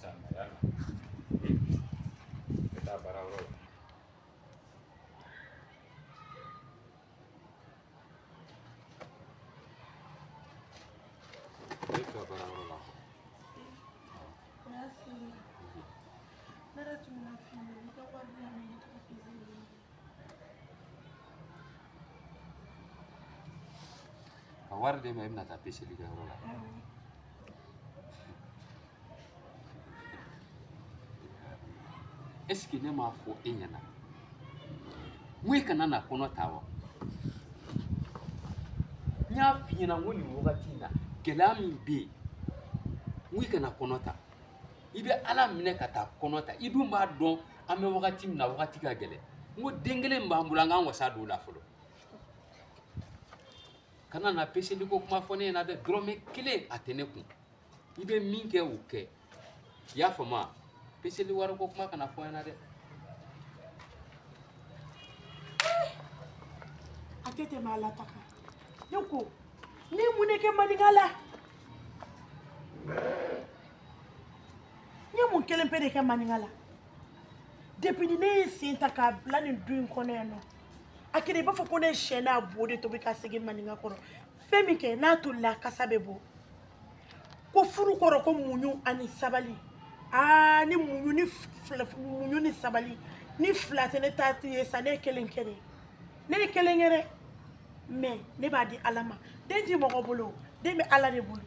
sa na yan kita bara ro kita bara ro la Nara tunafanya nitakuwa nani nitakapizini. awar de me na ta peseli ga ro la est-ce que ne m'a fo e ɲana mui kana na kɔnɔ ta wa n y'a f'i ɲɛna ko nin wagati in na gɛlɛya min bɛ yen mui kana kɔnɔ ta i bɛ ala minɛ ka taa kɔnɔ ta i dun b'a dɔn an bɛ wagati min na wagati ka gɛlɛn n ko den kelen b'an bolo an k'an wasa don o la fɔlɔ kana na peseli ko kuma fɔ ne ɲɛna dɛ dɔrɔmɛ kelen a tɛ ne kun i bɛ min kɛ o kɛ i y'a faamu wa peseli wari ko kuma kana fɔ n ɲɛna dɛ A tɛ tɛmɛ ala ta kan. Ne ko ni mun ne kɛ maninka la n ye mun kelen pe de kɛ maninka la depuis ni ne ye sen ta k'a bila nin du in kɔnɔ yan nɔ a kɛra i b'a fɔ ko ne ye sɛ n'a bo de tobi ka segin maninka kɔrɔ fɛn min kɛ n'a tolila a kasa bɛ bɔ ko furu kɔrɔ ko muɲu ani sabali ni muɲu ni sabali ni fila tɛ ne ta ye sa ne ye kelen kɛ de ne ye kelen kɛ dɛ mais ne b'a di ala ma den ti mɔgɔ bolo den bɛ ala de bolo